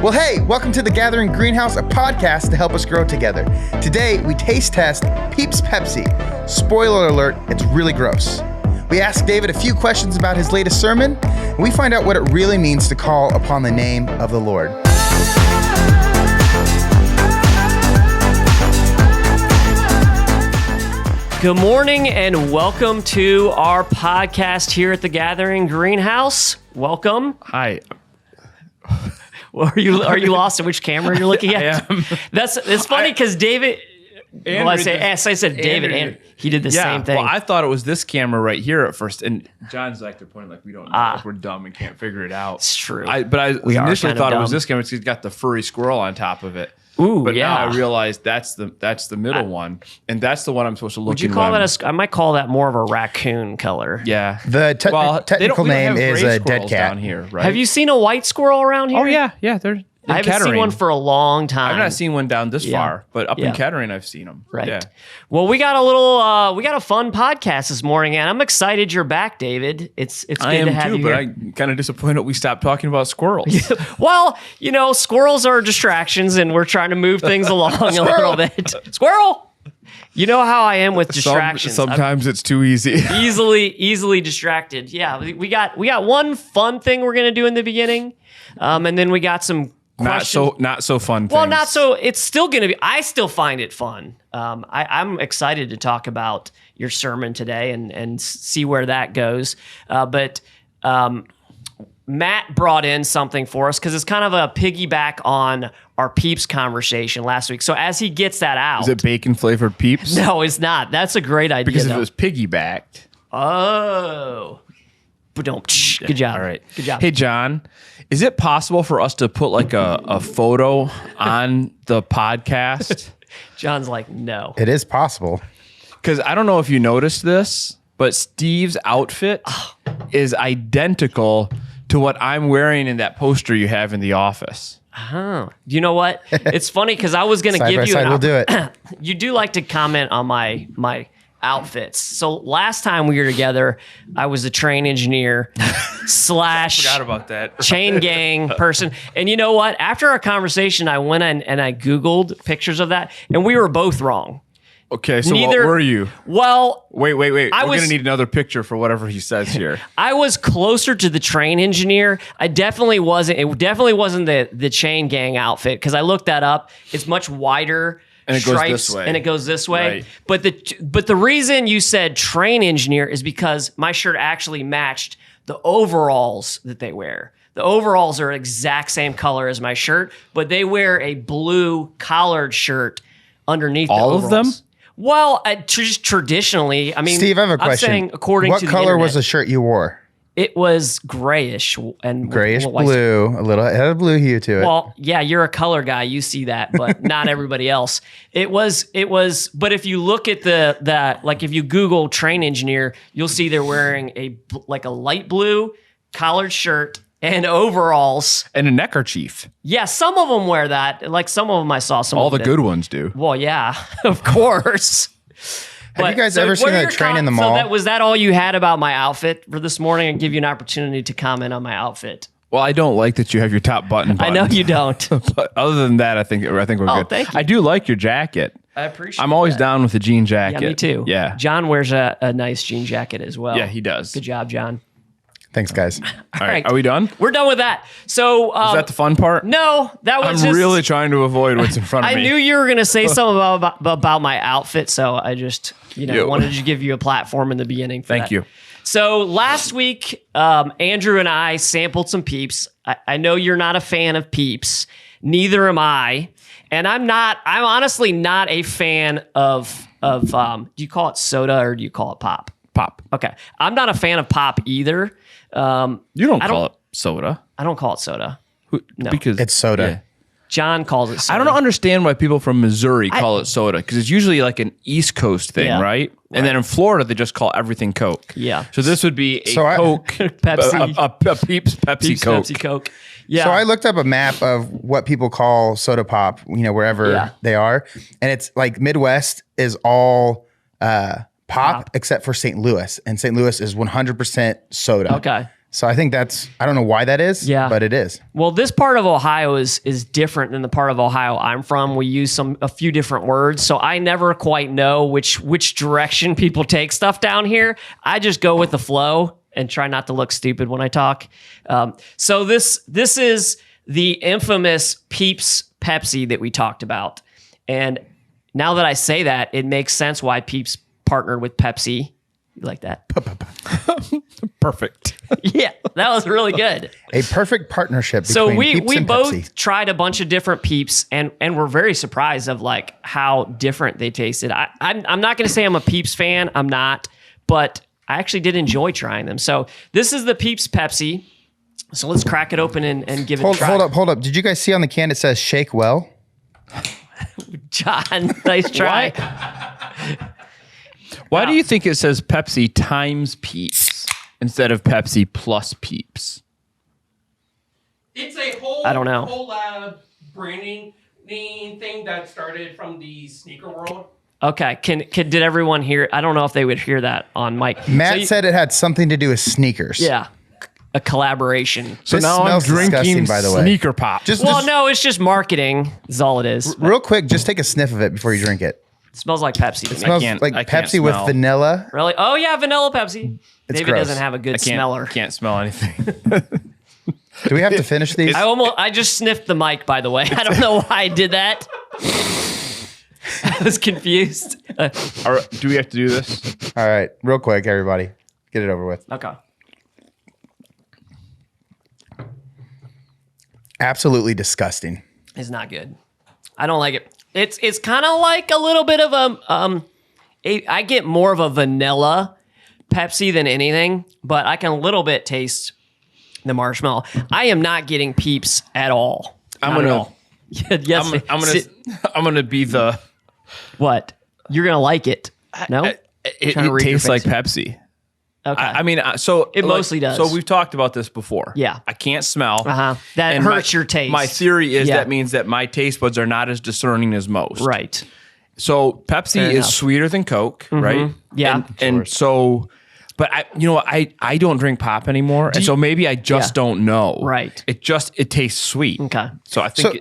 Well, hey, welcome to The Gathering Greenhouse, a podcast to help us grow together. Today, we taste test Peeps Pepsi. Spoiler alert, it's really gross. We ask David a few questions about his latest sermon, and we find out what it really means to call upon the name of the Lord. Good morning and welcome to our podcast here at The Gathering Greenhouse. Welcome. Hi. Well, are you lost in which camera you're looking at? I am. It's funny because David. I said David, and he did the same thing. Well, I thought it was this camera right here at first, and John's like the point, like we don't know, like we're dumb and can't figure it out. It's true. I initially thought it was this camera because it's got the furry squirrel on top of it. Ooh, but yeah. now I realized that's the middle one, and that's the one I'm supposed to look. Would you call that I might call that more of a raccoon color. Yeah. The technical name is a dead cat. Down here, right? Have you seen a white squirrel around here? Oh yeah. They're I haven't seen one for a long time. I've not seen one down this far, but up in Kettering, I've seen them. Right. Yeah. Well, we got a fun podcast this morning, and I'm excited you're back, David. It's good to have you but here. I'm kind of disappointed we stopped talking about squirrels. Well, squirrels are distractions, and we're trying to move things along a little bit. Squirrel! You know how I am with distractions. Sometimes it's too easy. Easily distracted. Yeah, we got one fun thing we're gonna do in the beginning, and then we got some questions. Not so fun. Well, things. not so. It's still gonna be. I still find it fun. I'm excited to talk about your sermon today and see where that goes. But Matt brought in something for us because it's kind of a piggyback on our Peeps conversation last week. So as he gets that out, Is it bacon flavored Peeps? no, it's not. That's a great idea. Because if though. it was piggybacked. Oh. Good job. All right. Good job. Hey, John, is it possible for us to put like a photo on the podcast? John's like, no. It is possible. Because I don't know if you noticed this, but Steve's outfit is identical to what I'm wearing in that poster you have in the office. Oh, you know what? It's funny because I was going to give you Side by side, we'll do it. You do like to comment on my outfits. So last time we were together, I was a train engineer slash Forgot about that. chain gang person. And you know what? After our conversation, I went and I Googled pictures of that, and we were both wrong. Okay, so what were you? Well, Wait. We're was- going to need another picture for whatever he says here. I was closer to the train engineer. It definitely wasn't the chain gang outfit because I looked that up. It's much wider. And it goes stripes, this way. And it goes this way. Right. But the reason you said train engineer is because my shirt actually matched the overalls that they wear. The overalls are exact same color as my shirt, but they wear a blue collared shirt underneath All the of overalls. them? Well, just traditionally, I mean, Steve, I have a question. I'm saying according what to color the was the internet, shirt you wore? it was grayish and Grayish with white- blue, a little. It had a blue hue to it. Well, yeah, you're a color guy. You see that, but not everybody else. It was. But if you look at like if you Google train engineer, you'll see they're wearing a light blue collared shirt and overalls. And a neckerchief. Yeah, some of them wear that. Like some of them I saw. Some All of the them good ones do. Well, yeah, of course. Have you guys ever what seen are a your train in the So mall? was that all you had about my outfit for this morning? And give you an opportunity to comment on my outfit. Well, I don't like that you have your top button. I know you don't. But other than that, I think we're good. Thank you. I do like your jacket. I appreciate. I'm always that. down with a jean jacket. Yeah, me too. Yeah. John wears a nice jean jacket as well. Yeah, he does. Good job, John. Thanks, guys. All right. Are we done? We're done with that. So Is that the fun part? no, that was I'm just, really trying to avoid what's in front of I me. knew you were going to say something about my outfit, so I just wanted to give you a platform in the beginning. For Thank that. you. So last week, Andrew and I sampled some Peeps. I know you're not a fan of Peeps. Neither am I. And I'm honestly not a fan of do you call it soda or do you call it pop? Pop. Okay. I'm not a fan of pop either. You don't call it soda. I don't call it soda. No. Because It's soda. Yeah. John calls it soda. I don't understand why people from Missouri call it soda because it's usually like an East Coast thing, Yeah. right? And then in Florida, they just call everything Coke. Yeah. So this would be a So Coke, Pepsi. a Peeps Pepsi Peeps Coke. Pepsi Coke. Yeah. So I looked up a map of what people call soda pop, wherever they are. And it's like Midwest is all pop except for St. Louis. And St. Louis is 100% soda. Okay. So I think I don't know why that is, but it is. Well, this part of Ohio is different than the part of Ohio I'm from. We use a few different words, so I never quite know which direction people take stuff down here. I just go with the flow and try not to look stupid when I talk. So this is the infamous Peeps Pepsi that we talked about. And now that I say that, it makes sense why Peeps partnered with Pepsi. You like that? Perfect. Yeah, that was really good. A perfect partnership between So we Peeps and both Pepsi. tried a bunch of different Peeps, and we're very surprised of like how different they tasted. I'm not going to say I'm a Peeps fan. I'm not, but I actually did enjoy trying them. So this is the Peeps Pepsi. So let's crack it open and give it a try. Hold up. Did you guys see on the can it says shake well? John, nice try. Why do you think it says Pepsi times Peeps instead of Pepsi plus Peeps? It's a whole I don't know. whole branding thing that started from the sneaker world. Okay, did everyone hear? I don't know if they would hear that on mic. Matt said it had something to do with sneakers. Yeah, a collaboration. So This now I'm smells disgusting, drinking by the way. sneaker pop. Well, no, it's just marketing. Is all it is. Real quick, just take a sniff of it before you drink it. It smells like Pepsi to me. Smells can't- like I can't Pepsi with smell. vanilla. Really? Oh yeah, vanilla Pepsi. It's David gross. doesn't have a good I smeller. can't smell anything. Do we have to finish these? I just sniffed the mic, by the way. I don't know why I did that. I was confused. All right, do we have to do this? All right, real quick, everybody, get it over with. Okay. Absolutely disgusting. It's not good. I don't like it. It's kind of like a little bit of I get more of a vanilla Pepsi than anything, but I can a little bit taste the marshmallow. I am not getting Peeps at all. I'm Not at gonna- all. Yes. I'm gonna be the. What? You're gonna like it? No. It Trying to read your tastes like face. Pepsi. Okay. I mean, so It mostly does. So we've talked about this before. Yeah. I can't smell. That And hurts your taste. My theory is Yeah. that means that my taste buds are not as discerning as most. Right. So Pepsi Fair is enough. sweeter than Coke, right? Yeah. And so, but I don't drink pop anymore, and so maybe I just Yeah. don't know. Right. It tastes sweet. Okay. So I think. So-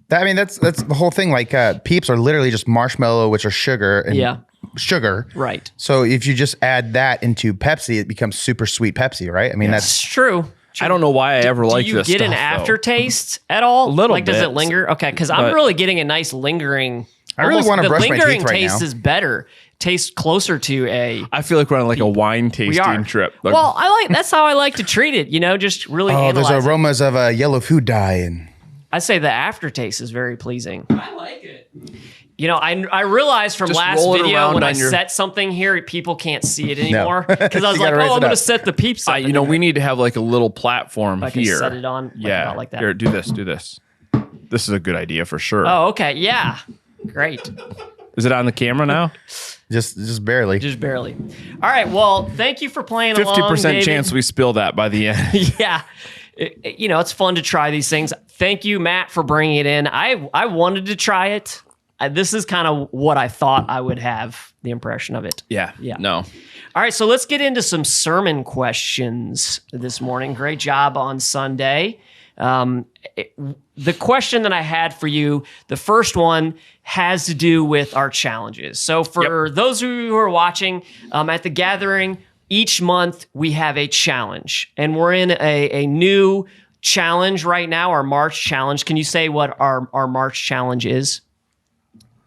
that's the whole thing. Like Peeps are literally just marshmallow, which are sugar and Yeah. sugar. Right. So if you just add that into Pepsi, it becomes super sweet Pepsi, right? I mean, It's true. I don't know why I ever liked Do you this get an stuff, though. aftertaste at all? A little like, does bit. it linger? Okay, because I'm But- really getting a nice lingering. I really wanna the brush my lingering teeth right taste now. is better. Tastes closer to a. I feel like we're on like a wine We are. tasting trip. Like, Well, that's how I like to treat it. Just really. oh, there's analyze it. aromas of yellow food dye and I say the aftertaste is very pleasing. I like it. I realized from Just last roll it video around when I on your- set something here, people can't see it anymore because I was You like, gotta raise I'm it going to up. set the Peeps up. and then we need to have like a little platform I can here. set it on, like, yeah, about like that. Here, do this. This is a good idea for sure. Oh, okay, yeah, great. Is it on the camera now? just barely. Just barely. All right. Well, thank you for playing along, 50% David. chance we spill that by the end. Yeah. It's fun to try these things. Thank you, Matt, for bringing it in. I wanted to try it. This is kind of what I thought I would have the impression of it. Yeah. Yeah. No. All right. So let's get into some sermon questions this morning. Great job on Sunday. The question that I had for you, the first one has to do with our challenges. So for those of you who are watching at the gathering, each month we have a challenge, and we're in a new challenge right now, our March challenge. Can you say what our March challenge is?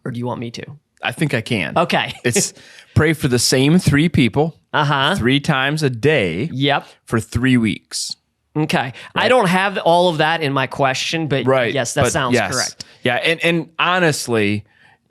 Or do you want me to? I think I can. Okay. It's pray for the same 3 people 3 times a day Yep. for 3 weeks. Okay. I don't have all of that in my question, but yes, that sounds correct. Yeah, and honestly,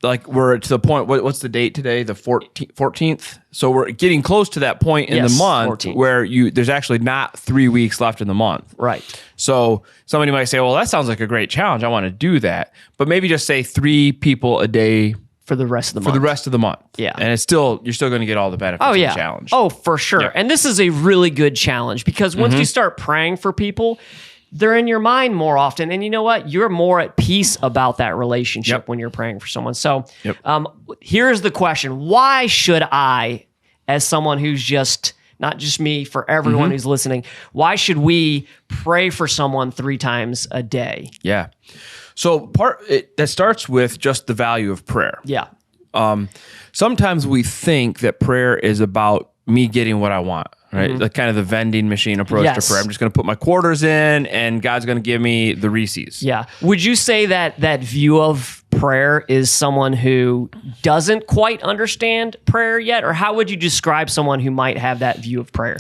like we're to the point. What's the date today? The 14th. So we're getting close to that point in the Yes, month 14th. where there's actually not 3 weeks left in the month. Right. So somebody might say, "Well, that sounds like a great challenge. I want to do that." But maybe just say 3 people a day For the rest of the for month. the rest of the month. Yeah. and you're still going to get all the benefits Oh, of yeah. the challenge. Oh, for sure. Yeah. And this is a really good challenge because once you start praying for people, they're in your mind more often. And you know what? You're more at peace about that relationship Yep. when you're praying for someone. So Yep. here's the question. Why should I, as someone who's just not just me, for everyone who's listening. Why should we pray for someone 3 times a day? Yeah. So that starts with just the value of prayer. Yeah. Sometimes we think that prayer is about me getting what I want, right? Like kind of the vending machine approach Yes. to prayer. I'm just going to put my quarters in and God's going to give me the Reese's. Yeah. Would you say that that view of prayer is someone who doesn't quite understand prayer yet? Or how would you describe someone who might have that view of prayer?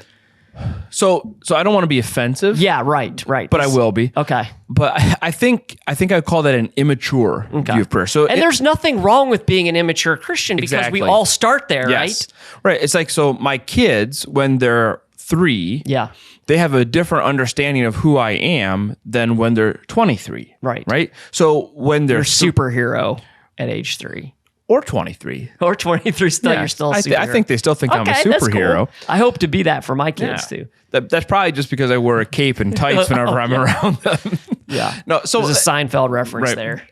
So I don't want to be offensive. Yeah, right. But I will be. Okay. But I think I call that an immature view of prayer. So And there's nothing wrong with being an immature Christian because Exactly. we all start there, yes. Right. It's like, so my kids, when they're 3, Yeah. they have a different understanding of who I am than when they're 23. Right. Right. So when they're You're a superhero at age 3. or 23. Or 23 still, Yeah. you're still a I superhero. think they still think I'm a Okay, that's superhero. cool. I hope to be that for my kids Yeah. too. That's probably just because I wear a cape and tights whenever I'm around them. Yeah. No, so There's a Seinfeld reference right. there.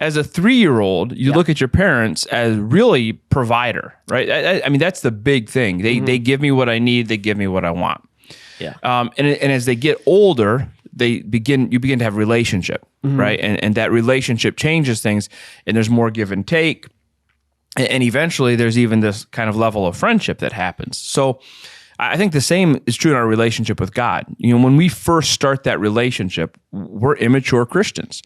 As a 3-year-old, you look at your parents as really provider, right? I mean, that's the big thing. They give me what I need. They give me what I want. Yeah. And as they get older, you begin to have relationship, right? And that relationship changes things, and there's more give and take. And eventually there's even this kind of level of friendship that happens. So I think the same is true in our relationship with God. You know, when we first start that relationship, we're immature Christians,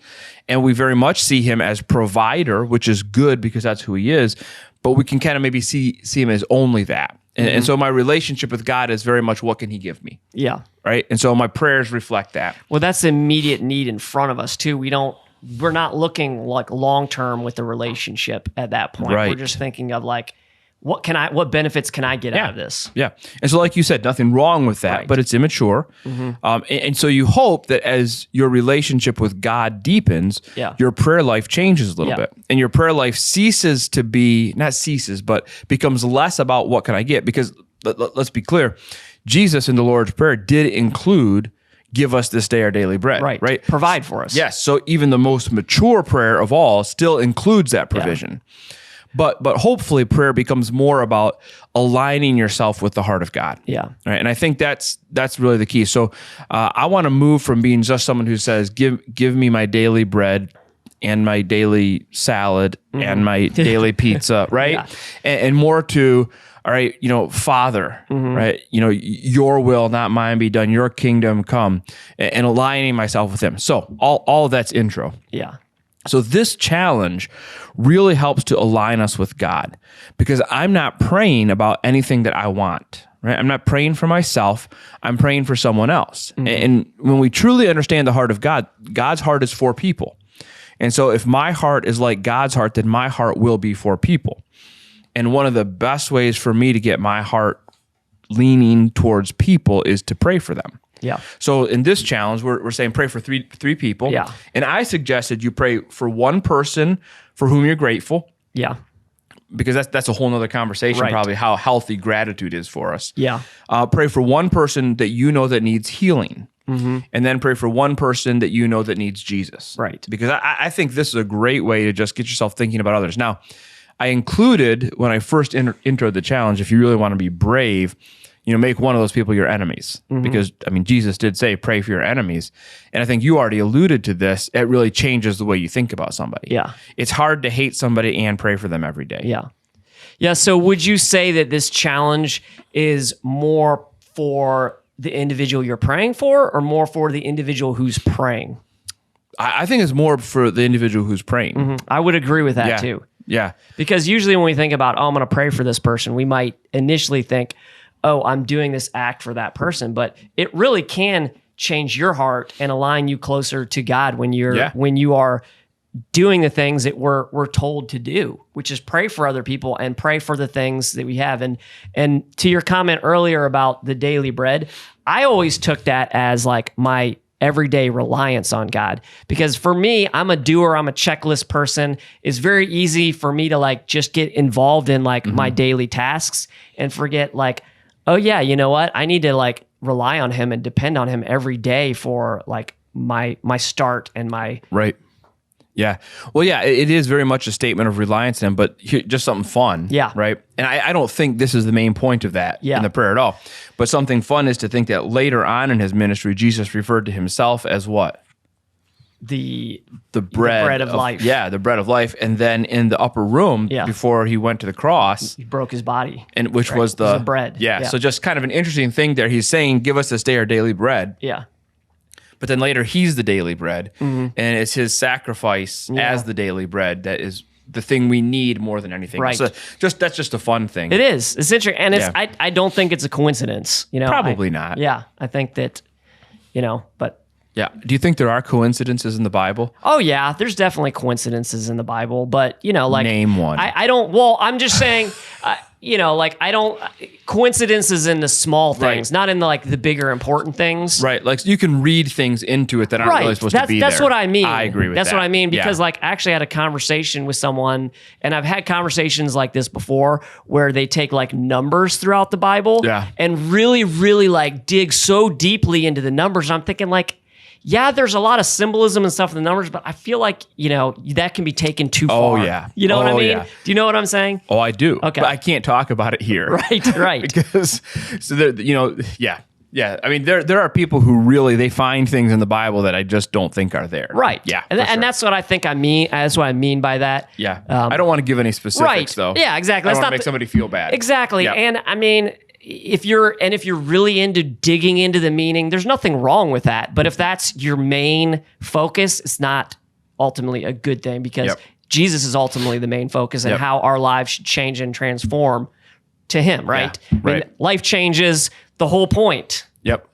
and we very much see him as provider, which is good because that's who he is, but we can kind of maybe see him as only that. And so my relationship with God is very much, what can he give me? Yeah. Right? And so my prayers reflect that. Well, that's the immediate need in front of us too. We're not looking like long term with the relationship at that point. Right. We're just thinking of like, what benefits can I get out of this? Yeah. And so like you said, nothing wrong with that, Right. but it's immature. And so you hope that as your relationship with God deepens, Yeah. your prayer life changes a little Yeah. bit. And your prayer life becomes less about what can I get? Because let's be clear, Jesus in the Lord's Prayer did include, give us this day our daily bread. Right. Provide for us. Yes. So even the most mature prayer of all still includes that provision. But hopefully prayer becomes more about aligning yourself with the heart of God. Yeah. Right. And I think that's really the key. So I want to move from being just someone who says, give me my daily bread and my daily salad and my daily pizza, right? Yeah. And more to, all right, Father, right? Your will, not mine, be done. Your kingdom come, and aligning myself with him. So all of that's intro. Yeah. So this challenge really helps to align us with God, because I'm not praying about anything that I want, right? I'm not praying for myself. I'm praying for someone else. And when we truly understand the heart of God, God's heart is for people. And so if my heart is like God's heart, then my heart will be for people. And one of the best ways for me to get my heart leaning towards people is to pray for them. Yeah. So in this challenge, we're saying pray for three people. Yeah. And I suggested you pray for one person for whom you're grateful, Yeah. because that's a whole nother conversation, Right. probably how healthy gratitude is for us. Yeah. Pray for one person that you know that needs healing. And then pray for one person that you know that needs Jesus. Right. Because I think this is a great way to just get yourself thinking about others. Now, I included, when I first introed the challenge, if you really want to be brave, make one of those people your enemies. Because, Jesus did say, pray for your enemies. And I think you already alluded to this. It really changes the way you think about somebody. Yeah. It's hard to hate somebody and pray for them every day. Yeah. Yeah. So would you say that this challenge is more for the individual you're praying for, or more for the individual who's praying? I think it's more for the individual who's praying. I would agree with that Yeah. too. Yeah. Because usually when we think about, I'm going to pray for this person, we might initially think, oh, I'm doing this act for that person. But it really can change your heart and align you closer to God when you are doing the things that we're told to do, which is pray for other people and pray for the things that we have. And to your comment earlier about the daily bread, I always took that as like my everyday reliance on God. Because for me, I'm a doer, I'm a checklist person. It's very easy for me to like just get involved in like my daily tasks and forget like, oh yeah, you know what? I need to like rely on him and depend on him every day for like my start and my Right. Yeah. Well, yeah, it is very much a statement of reliance on him, but just something fun. Yeah. Right. And I don't think this is the main point of that Yeah. in the prayer at all. But something fun is to think that later on in his ministry, Jesus referred to himself as what? The bread of life. Yeah, the bread of life. And then in the upper room, Yeah. before he went to the cross, He broke his body. and which was It was the the bread. Yeah, Yeah. So just kind of an interesting thing there. He's saying, "Give us this day our daily bread." Yeah. But then later, he's the daily bread, and it's his sacrifice Mm-hmm. Yeah. as the daily bread that is the thing we need more than anything. Right. So that's just a fun thing. It is. It's interesting. And it's Yeah. I don't think it's a coincidence. Probably not. Yeah. I think that, but Yeah. Do you think there are coincidences in the Bible? oh yeah, there's definitely coincidences in the Bible, but like Name one. I don't. Well, I'm just saying, I don't coincidences in the small things, Right. not in the bigger important things. Right. Like you can read things into it that aren't Right. really supposed to be That's there. what I mean. I agree with that. That's what I mean because Yeah. I actually had a conversation with someone, and I've had conversations like this before where they take numbers throughout the Bible Yeah. and really, really dig so deeply into the numbers. And I'm thinking yeah, there's a lot of symbolism and stuff in the numbers, but I feel that can be taken too Oh, far. yeah. You know what I Oh, mean? yeah. Do you know what I'm saying? Oh, I do. Okay. But I can't talk about it here. Right. Because so there, yeah. Yeah. I mean, there are people who really they find things in the Bible that I just don't think are there. Right. Yeah. And, for sure. and that's what I think I mean. That's what I mean by that. Yeah. I don't want to give any specifics right. though. Yeah, exactly. I That's don't want not to make the- somebody feel bad. Exactly. Yeah. And I mean, if you're really into digging into the meaning, there's nothing wrong with that. But if that's your main focus, it's not ultimately a good thing because Yep. Jesus is ultimately the main focus and Yep. how our lives should change and transform to him, right? Yeah, I mean, right. life changes, the whole point. Yep.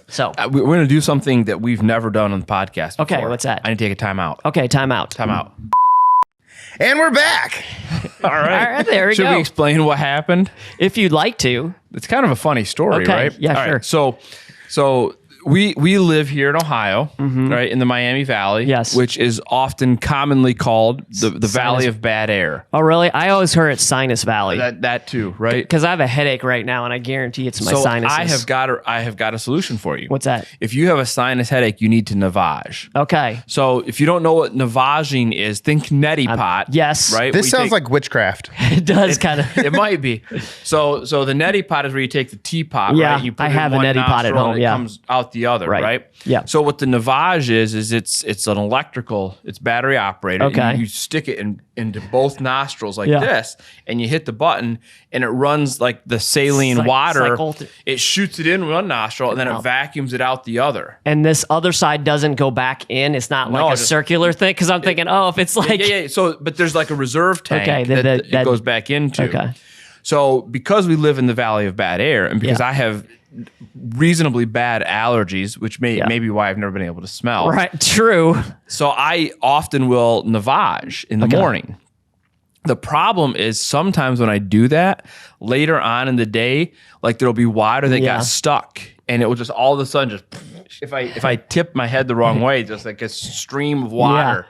So- we're going to do something that we've never done on the podcast before. Okay, what's that? I need to take a time out. Okay, time out. Time out. And we're back. All right. All right, there we Should go. we explain what happened? If you'd like to. It's kind of a funny story, Okay, right? yeah, All sure. right, So we live here in Ohio, right, in the Miami Valley, Yes. which is often commonly called the Valley of Bad Air. Oh, really? I always heard it's Sinus Valley. That too, right? Because I have a headache right now, and I guarantee it's my So sinuses. I have got a solution for you. What's that? If you have a sinus headache, you need to navage. Okay. So if you don't know what navaging is, think neti pot. yes. Right. This We sounds take- like witchcraft. It does kind of. It might be. So the neti pot is where you take the teapot, Yeah, right? You I it in have a one neti pot at nostril home, and it yeah. comes out the other, Right. right? Yeah. So what the navage is it's an electrical, it's battery operated. Okay. And you stick it into both nostrils like Yeah. this, and you hit the button, and it runs like the saline water. cycle through- It shoots it in one nostril, and then it vacuums it out the other. And this other side doesn't go back in. It's not like No, a it's- circular thing. Because I'm thinking, if it's like. Yeah. So, but there's like a reserve tank Okay, that that- it goes back into. Okay. So because we live in the Valley of Bad Air, and because Yeah. I have reasonably bad allergies, which Yeah. may be why I've never been able to smell. Right. True. So I often will navage in the morning. The problem is sometimes when I do that later on in the day, like there'll be water that Yeah. got stuck, and it will just all of a sudden just if I tip my head the wrong way, just like a stream of water.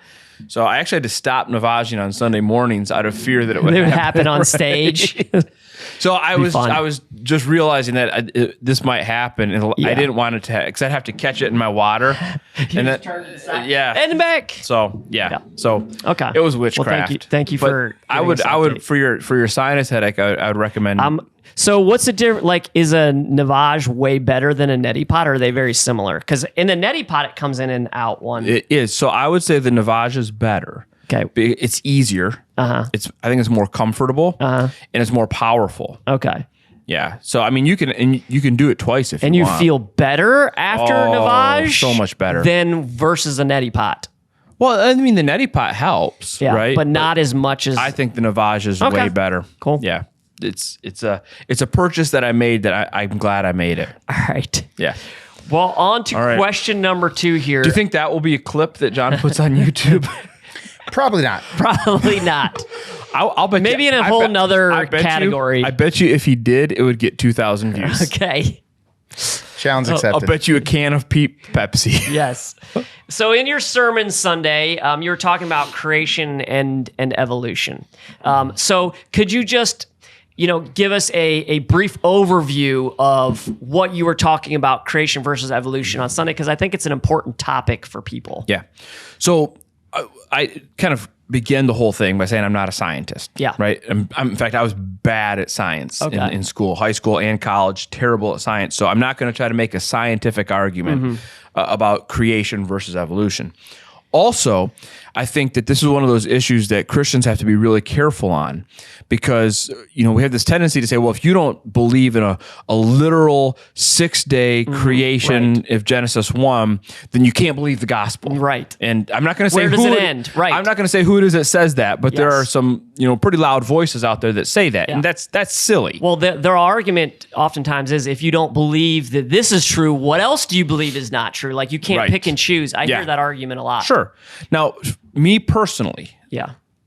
So I actually had to stop navaging on Sunday mornings out of fear that it would It would happen on Right. stage. So I was fun. just realizing that this might happen, and I didn't want it to because I'd have to catch it in my water, and then yeah, And back. so so Okay. it was Well, witchcraft. thank you But for. I giving would us I an would update. for your sinus headache I would recommend. So what's the difference? Like, is a navage way better than a neti pot, or are they very similar? Because in the neti pot, it comes in and out one. It is. So I would say the navage is better. Okay. It's easier. I think it's more comfortable and it's more powerful. Okay. Yeah. So I mean you can do it twice if And you you want. feel better after Oh, navage? so much better. Than versus a neti pot. Well, I mean the neti pot helps, Yeah. right? But not as much as. I think the navage is Okay. way better. Cool. Yeah. It's a purchase that I made that I'm glad I made it. All right. Yeah. Well, on to All right. question number 2 here. Do you think that will be a clip that John puts on YouTube? Probably not. Probably not. I'll bet Maybe you, in a I whole bet- nother I bet you- category. I bet you if he did, it would get 2,000 views. Okay. Challenge I'll accepted. bet you a can of Peeps Pepsi. Yes. So in your sermon Sunday, you were talking about creation and evolution. So could you just, give us a brief overview of what you were talking about creation versus evolution on Sunday? Because I think it's an important topic for people. Yeah. So I kind of began the whole thing by saying I'm not a scientist. Yeah. Right. In fact, I was bad at science in school, high school and college, terrible at science. So I'm not going to try to make a scientific argument about creation versus evolution. Also, I think that this is one of those issues that Christians have to be really careful on because, we have this tendency to say, well, if you don't believe in a literal 6-day creation of Genesis 1, then you can't believe the gospel. Right. And I'm not going to say where does it end? Right. I'm not going to say who it is that says that, but there are some, pretty loud voices out there that say that. Yeah. And that's silly. Well, their argument oftentimes is if you don't believe that this is true, what else do you believe is not true? Like you can't pick and choose. I hear that argument a lot. Sure. Now, me personally,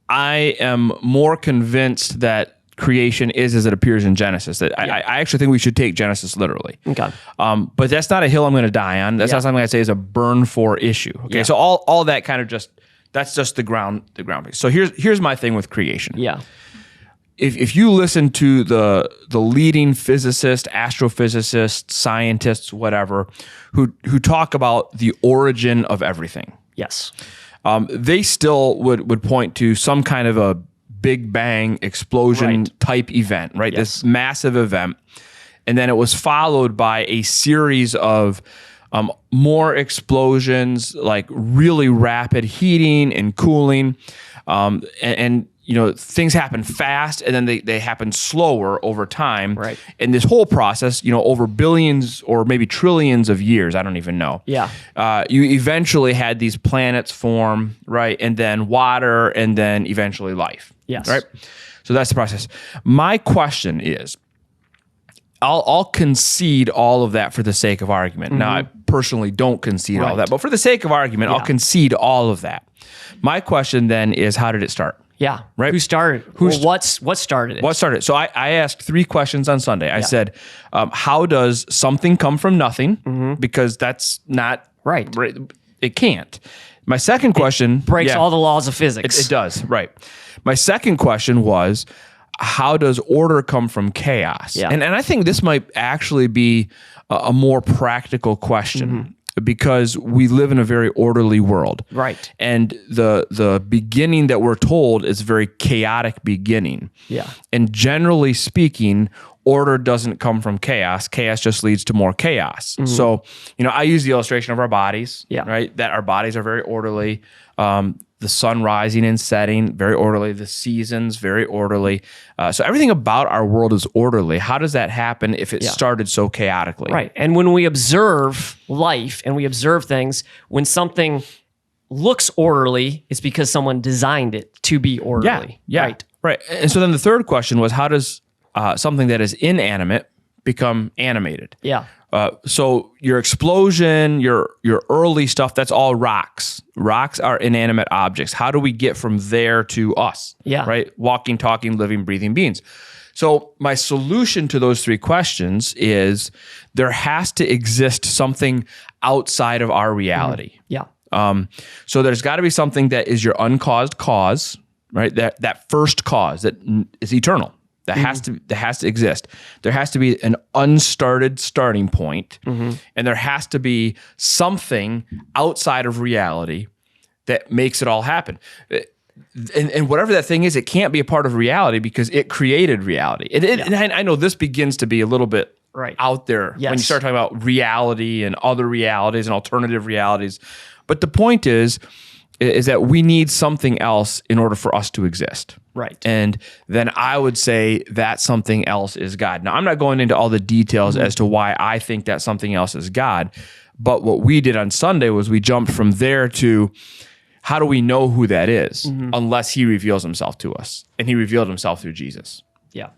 I am more convinced that creation is as it appears in Genesis. That I actually think we should take Genesis literally. Okay. But that's not a hill I'm going to die on. That's not something I'd say is a burn for issue. Okay. So all that kind of that's just the ground. So here's my thing with creation. Yeah. If you listen to the leading physicists, astrophysicists, scientists, whatever, who talk about the origin of everything. Yes. They still would point to some kind of a Big Bang explosion type event, right? Yes. This massive event. And then it was followed by a series of more explosions, like really rapid heating and cooling. And things happen fast and then they happen slower over time. Right. And this whole process, over billions or maybe trillions of years, I don't even know. Yeah. You eventually had these planets form, right? And then water and then eventually life. Yes. Right? So that's the process. My question is, I'll concede all of that for the sake of argument. Now, I personally don't concede all of that, but for the sake of argument, I'll concede all of that. My question then is, how did it start? Yeah. Right. Who started? What started it? What started it? So I asked 3 questions on Sunday. I said, how does something come from nothing? Because that's not right. It can't. My second question breaks all the laws of physics. It does. Right. My second question was, how does order come from chaos? Yeah. And I think this might actually be a more practical question. Because we live in a very orderly world. Right. And the beginning that we're told is a very chaotic beginning. Yeah. And generally speaking, order doesn't come from chaos. Chaos just leads to more chaos. So, I use the illustration of our bodies, right? That our bodies are very orderly. The sun rising and setting, very orderly. The seasons, very orderly. So everything about our world is orderly. How does that happen if it started so chaotically? Right. And when we observe life and we observe things, when something looks orderly, it's because someone designed it to be orderly. Yeah. Right. And so then the third question was, how does something that is inanimate become animated? Yeah. So your explosion, your early stuff, that's all rocks. Rocks are inanimate objects. How do we get from there to us? Yeah. Right? Walking, talking, living, breathing beings. So my solution to those 3 questions is there has to exist something outside of our reality. Yeah. So there's got to be something that is your uncaused cause, right? That first cause that is eternal. That has to exist. There has to be an unstarted starting point, and there has to be something outside of reality that makes it all happen. And whatever that thing is, it can't be a part of reality because it created reality. And I know this begins to be a little bit out there when you start talking about reality and other realities and alternative realities. But the point is that we need something else in order for us to exist. Right. And then I would say that something else is God. Now, I'm not going into all the details as to why I think that something else is God. But what we did on Sunday was we jumped from there to how do we know who that is unless he reveals himself to us? And he revealed himself through Jesus. Yeah.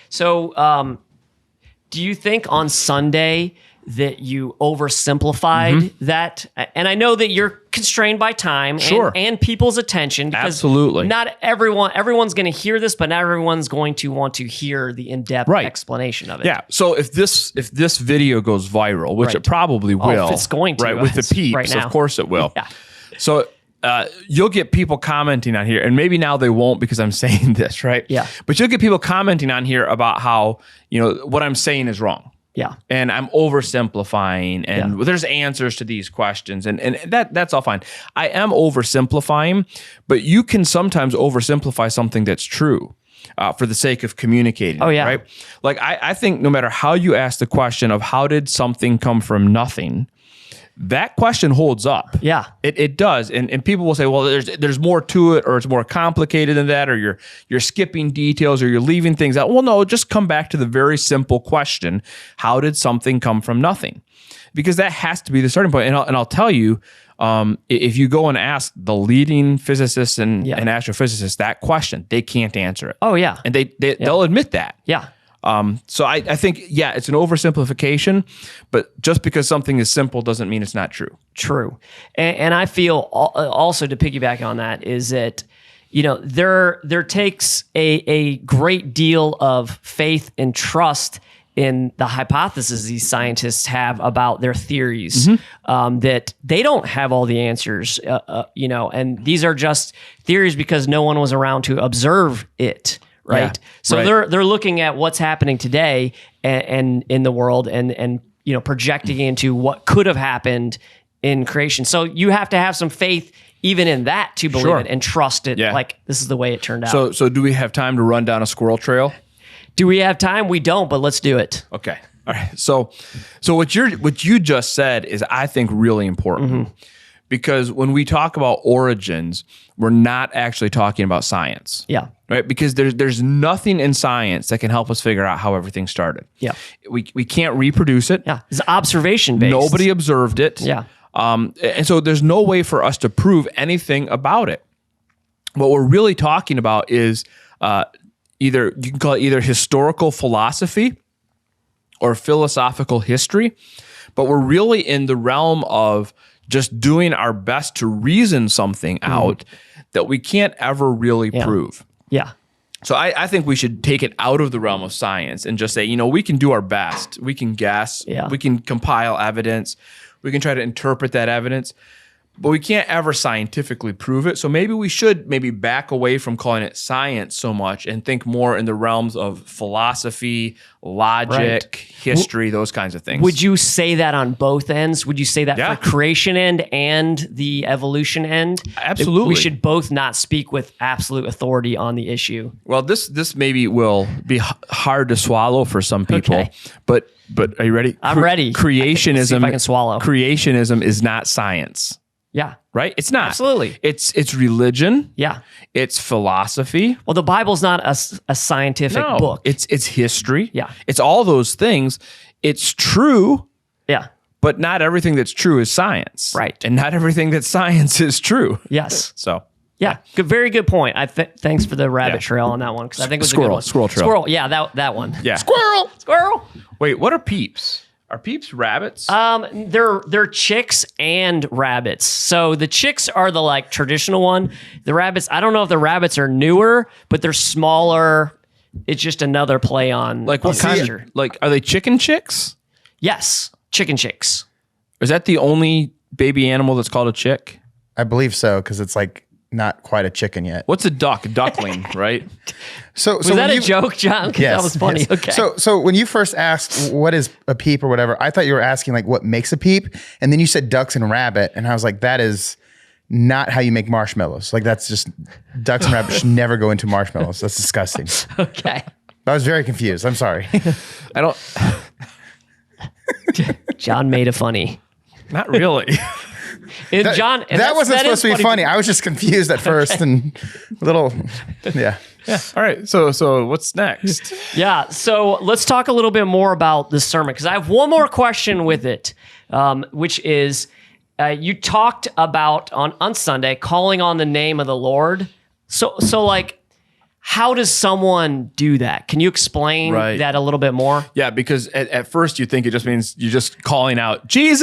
So do you think on Sunday that you oversimplified that? And I know that you're constrained by time and people's attention. Because absolutely. Not everyone's going to hear this, but not everyone's going to want to hear the in-depth explanation of it. Yeah. So if this video goes viral, which it probably will. If it's going to. Right, with the Peeps, right now. Of course it will. Yeah. So you'll get people commenting on here, and maybe now they won't because I'm saying this, right? Yeah. But you'll get people commenting on here about how, what I'm saying is wrong. Yeah. And I'm oversimplifying, and there's answers to these questions, and that's all fine. I am oversimplifying, but you can sometimes oversimplify something that's true for the sake of communicating. Oh, yeah. Right? Like, I think no matter how you ask the question of how did something come from nothing, that question holds up. Yeah. It does. And people will say, well, there's more to it, or it's more complicated than that, or you're skipping details, or you're leaving things out. Well, no, just come back to the very simple question. How did something come from nothing? Because that has to be the starting point. And I'll tell you, if you go and ask the leading physicists and astrophysicists that question, they can't answer it. Oh, yeah. And they'll admit that. Yeah. So I think, it's an oversimplification, but just because something is simple doesn't mean it's not true. True. And I feel also, to piggyback on that, is that, there takes a great deal of faith and trust in the hypotheses these scientists have about their theories, that they don't have all the answers, and these are just theories because no one was around to observe it. Right. Yeah, so they're looking at what's happening today and in the world and projecting into what could have happened in creation. So you have to have some faith even in that to believe it and trust it. Yeah. Like, this is the way it turned out. So do we have time to run down a squirrel trail? Do we have time? We don't, but let's do it. Okay. All right. So what you just said is, I think, really important. Because when we talk about origins, we're not actually talking about science. Yeah. Right? Because there's nothing in science that can help us figure out how everything started. Yeah. We can't reproduce it. Yeah. It's observation based. Nobody observed it. Yeah. And so there's no way for us to prove anything about it. What we're really talking about is you can call it either historical philosophy or philosophical history, but we're really in the realm of just doing our best to reason something out that we can't ever really prove. Yeah. So I think we should take it out of the realm of science and just say, we can do our best. We can guess. Yeah. We can compile evidence. We can try to interpret that evidence. But we can't ever scientifically prove it. So maybe we should back away from calling it science so much and think more in the realms of philosophy, logic, history, those kinds of things. Would you say that on both ends? Would you say that for creation end and the evolution end? Absolutely. We should both not speak with absolute authority on the issue. Well, this maybe will be hard to swallow for some people, Okay. but are you ready? I'm ready. Creationism. See if I can swallow. Creationism is not science. Yeah. Right? It's not. Absolutely. It's religion. Yeah. It's philosophy. Well, the Bible's not a scientific book. It's history. Yeah. It's all those things. It's true, Yeah. but not everything that's true is science. Right. And not everything that's science is true. Yes. So Yeah. Good. Very good point. Thanks for the rabbit trail on that one, because I think it was a good one. Squirrel trail. Squirrel. Yeah. That one. yeah. Squirrel. Wait, what are peeps? Are peeps rabbits? They're chicks and rabbits. So the chicks are the traditional one. The rabbits, I don't know if the rabbits are newer, but they're smaller. It's just another play on what kind culture. of, are they chicken chicks? Yes, chicken chicks. Is that the only baby animal that's called a chick? I believe so, because it's not quite a chicken yet. What's a duck? A duckling, right? Was that a joke, John? 'Cause that was funny. Yes. Okay. So when you first asked what is a peep or whatever, I thought you were asking what makes a peep, and then you said ducks and rabbit, and I was like, that is not how you make marshmallows. That's just ducks and rabbits should never go into marshmallows. That's disgusting. Okay. I was very confused. I'm sorry. I don't. John made it funny. Not really. John, that wasn't supposed to be funny. I was just confused at first and a little, yeah. All right. So what's next? Yeah. So let's talk a little bit more about the sermon, because I have one more question with it, which is you talked about on Sunday calling on the name of the Lord. So how does someone do that? Can you explain that a little bit more? Yeah, because at first you think it just means you're just calling out Jesus,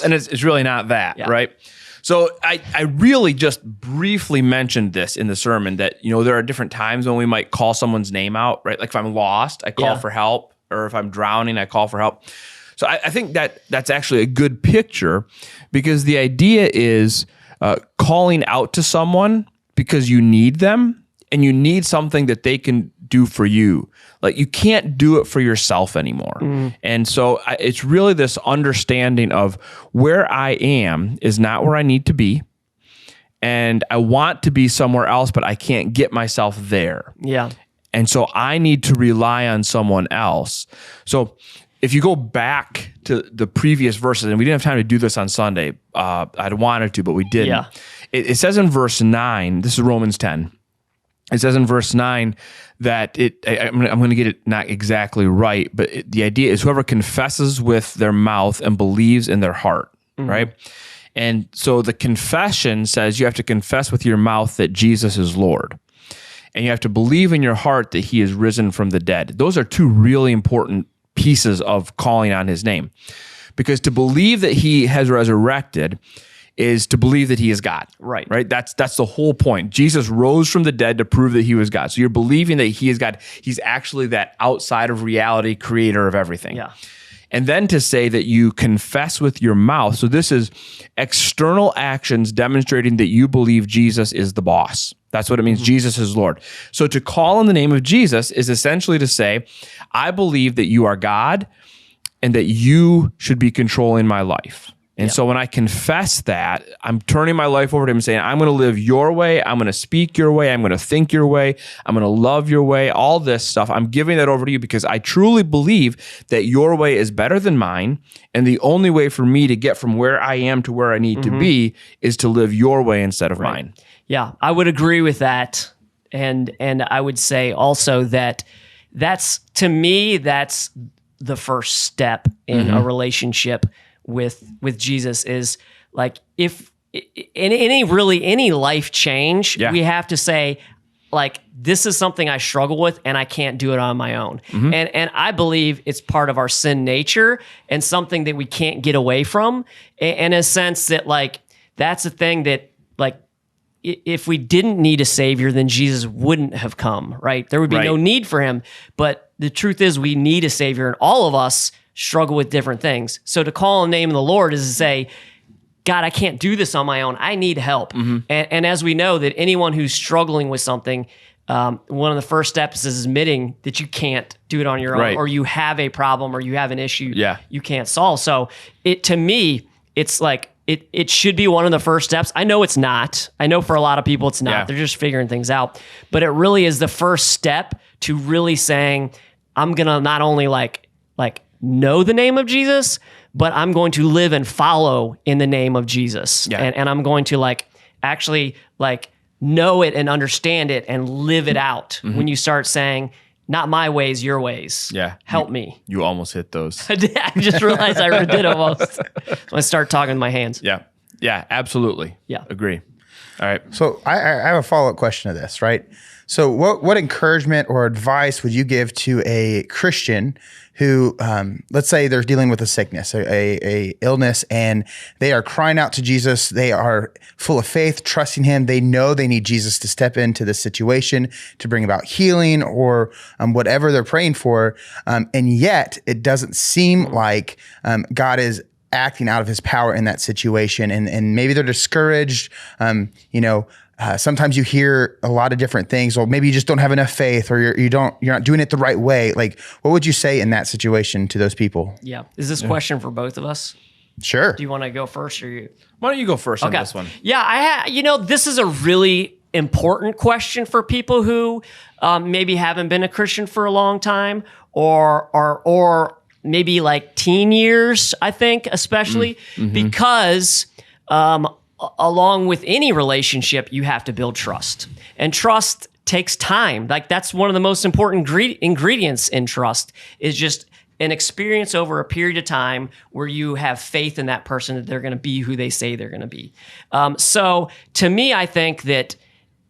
and it's really not that, right? So I really just briefly mentioned this in the sermon that there are different times when we might call someone's name out, right? Like if I'm lost, I call for help, or if I'm drowning, I call for help. So I think that's actually a good picture, because the idea is calling out to someone because you need them. And you need something that they can do for you. Like you can't do it for yourself anymore. And so it's really this understanding of where I am is not where I need to be. And I want to be somewhere else, but I can't get myself there. Yeah. And so I need to rely on someone else. So if you go back to the previous verses, and we didn't have time to do this on Sunday, I'd wanted to, but we didn't. Yeah. It says in verse 9, this is Romans 10. It says in verse 9 that I'm going to get it not exactly right, but the idea is whoever confesses with their mouth and believes in their heart, right? And so the confession says you have to confess with your mouth that Jesus is Lord. And you have to believe in your heart that he is risen from the dead. Those are two really important pieces of calling on his name. Because to believe that he has resurrected is to believe that he is God. Right. That's the whole point. Jesus rose from the dead to prove that he was God. So you're believing that he is God. He's actually that outside of reality creator of everything. Yeah. And then to say that you confess with your mouth. So this is external actions demonstrating that you believe Jesus is the boss. That's what it means. Jesus is Lord. So to call on the name of Jesus is essentially to say, I believe that you are God and that you should be controlling my life. And so when I confess that, I'm turning my life over to him and saying, I'm going to live your way. I'm going to speak your way. I'm going to think your way. I'm going to love your way. All this stuff, I'm giving that over to you because I truly believe that your way is better than mine. And the only way for me to get from where I am to where I need to be is to live your way instead of mine. Yeah, I would agree with that. And I would say also that to me, that's the first step in a relationship with Jesus is like if in any life change, we have to say like this is something I struggle with and I can't do it on my own. And I believe it's part of our sin nature and something that we can't get away from in a sense that like that's a thing that like if we didn't need a savior, then Jesus wouldn't have come, right? There would be no need for him. But the truth is we need a savior and all of us struggle with different things. So to call on the name of the Lord is to say, God, I can't do this on my own. I need help. And as we know that anyone who's struggling with something, one of the first steps is admitting that you can't do it on your own or you have a problem or you have an issue you can't solve. So to me, it's like, it should be one of the first steps. I know it's not. I know for a lot of people it's not. Yeah. They're just figuring things out. But it really is the first step to really saying, I'm going to not only like know the name of Jesus, but I'm going to live and follow in the name of Jesus. Yeah. And I'm going to like actually like know it and understand it and live it out. When you start saying, not my ways, your ways. Yeah. Help me. You almost hit those. I just realized I did almost. So I start talking with my hands. Yeah. Yeah, absolutely. Yeah. Agree. All right. So I have a follow-up question to this, right? So what encouragement or advice would you give to a Christian who, let's say they're dealing with a sickness, a illness, and they are crying out to Jesus. They are full of faith, trusting him. They know they need Jesus to step into the situation to bring about healing or whatever they're praying for. And yet it doesn't seem like God is acting out of his power in that situation. And maybe they're discouraged, sometimes you hear a lot of different things. Well, maybe you just don't have enough faith, or you're not doing it the right way. Like, what would you say in that situation to those people? Yeah. Is this question for both of us? Sure. Do you want to go first, or you? Why don't you go first on this one? Yeah, this is a really important question for people who maybe haven't been a Christian for a long time, or maybe like teen years. I think especially because. Along with any relationship, you have to build trust. And trust takes time. Like that's one of the most important ingredients in trust is just an experience over a period of time where you have faith in that person that they're going to be who they say they're going to be. So to me, I think that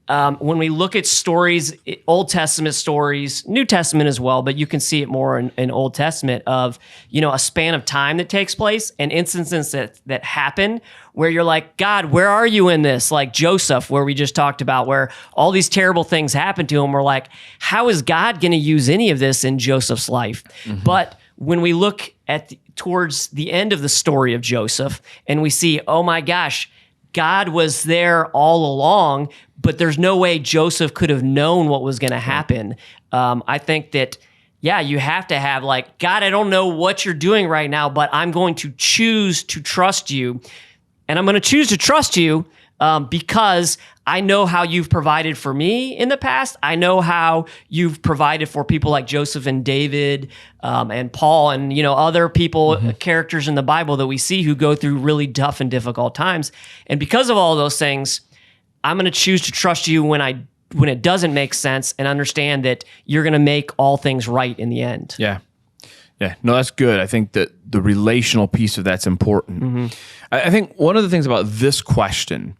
when we look at stories, Old Testament stories, New Testament as well, but you can see it more in Old Testament of, a span of time that takes place and instances that happen where you're like, God, where are you in this? Like Joseph, where we just talked about, where all these terrible things happen to him. We're like, how is God going to use any of this in Joseph's life? But when we look at towards the end of the story of Joseph and we see, oh my gosh, God was there all along, but there's no way Joseph could have known what was going to happen. I think that, yeah, you have to have like, God, I don't know what you're doing right now, but I'm going to choose to trust you. And I'm going to choose to trust you because I know how you've provided for me in the past. I know how you've provided for people like Joseph and David and Paul and, other people, characters in the Bible that we see who go through really tough and difficult times. And because of all those things, I'm going to choose to trust you when it doesn't make sense and understand that you're going to make all things right in the end. Yeah. Yeah, no, that's good. I think that the relational piece of that's important. I think one of the things about this question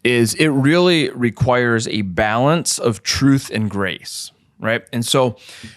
is it really requires a balance of truth and grace, right? And so,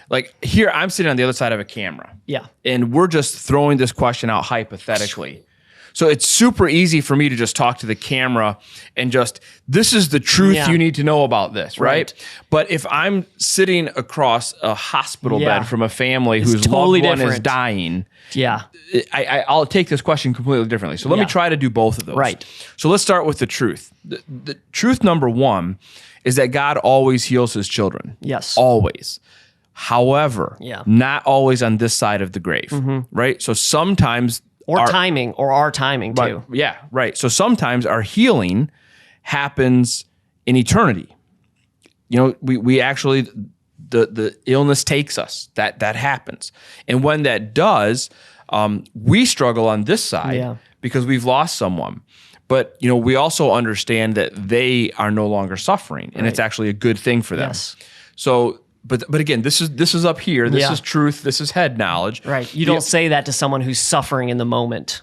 like here, I'm sitting on the other side of a camera. Yeah. And we're just throwing this question out hypothetically. So it's super easy for me to just talk to the camera and just, this is the truth you need to know about this, right? But if I'm sitting across a hospital bed from a family whose totally loved one is different. dying, Yeah. I'll take this question completely differently. So let me try to do both of those. Right. So let's start with the truth. The truth number one is that God always heals his children. Yes. Always. However, not always on this side of the grave, right? So sometimes... Or our timing too. Yeah, right. So sometimes our healing happens in eternity. We actually, the illness takes us. That happens. And when that does, we struggle on this side because we've lost someone. But, we also understand that they are no longer suffering, and it's actually a good thing for them. Yes. So... But again, this is up here. This is truth. This is head knowledge. Right. You don't say that to someone who's suffering in the moment.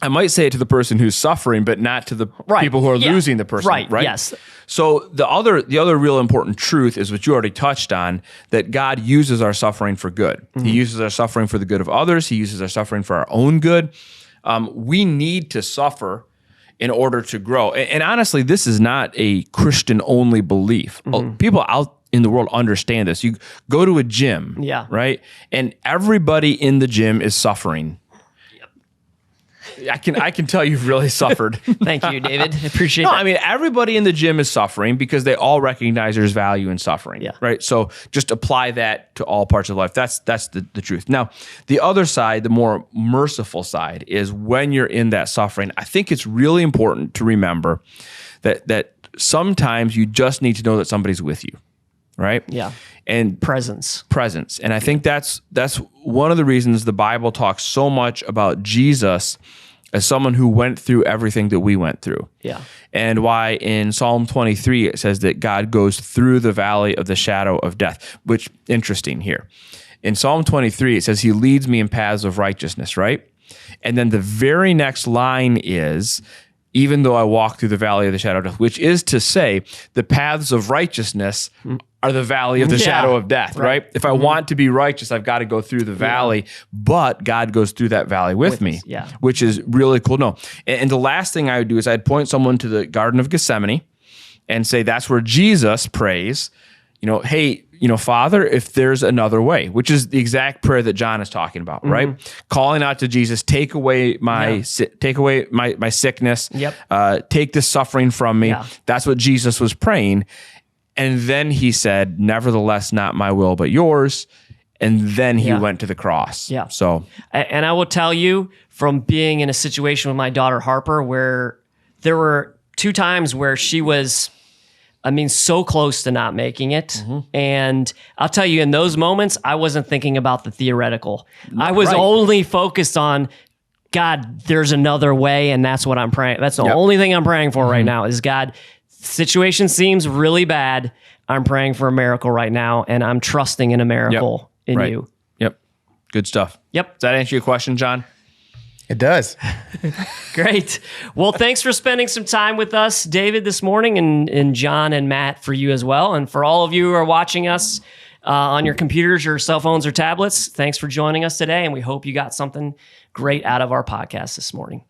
I might say it to the person who's suffering, but not to the people who are losing the person. Right. Right. Yes. So the other real important truth is what you already touched on, that God uses our suffering for good. He uses our suffering for the good of others. He uses our suffering for our own good. We need to suffer in order to grow. And honestly, this is not a Christian-only belief. People out in the world understand this. You go to a gym, right? And everybody in the gym is suffering. I can tell you've really suffered. Thank you, David. I appreciate that. I mean, everybody in the gym is suffering because they all recognize there's value in suffering, right? So just apply that to all parts of life. That's the truth. Now, the other side, the more merciful side, is when you're in that suffering, I think it's really important to remember that sometimes you just need to know that somebody's with you. Right? Yeah. And presence. And I think that's one of the reasons the Bible talks so much about Jesus as someone who went through everything that we went through. Yeah. And why in Psalm 23 it says that God goes through the valley of the shadow of death, which interesting here. In Psalm 23 it says he leads me in paths of righteousness, right? And then the very next line is, even though I walk through the valley of the shadow of death, which is to say the paths of righteousness are the valley of the shadow of death, right? If I want to be righteous, I've got to go through the valley, but God goes through that valley with me, which is really cool. No, and the last thing I would do is I'd point someone to the Garden of Gethsemane and say, that's where Jesus prays, hey, Father, if there's another way, which is the exact prayer that John is talking about, right? Calling out to Jesus, take away my sickness, take this suffering from me. That's what Jesus was praying. And then he said, nevertheless, not my will, but yours. And then he went to the cross. Yeah. So, and I will tell you from being in a situation with my daughter Harper, where there were 2 times where she was, so close to not making it. And I'll tell you, in those moments, I wasn't thinking about the theoretical. I was only focused on, God, there's another way, and that's what I'm praying. That's the only thing I'm praying for right now is, God, situation seems really bad. I'm praying for a miracle right now, and I'm trusting in a miracle in you. Yep. Good stuff. Yep. Does that answer your question, John? It does. Great. Well, thanks for spending some time with us, David, this morning, and John and Matt for you as well. And for all of you who are watching us on your computers, your cell phones, or tablets, thanks for joining us today. And we hope you got something great out of our podcast this morning.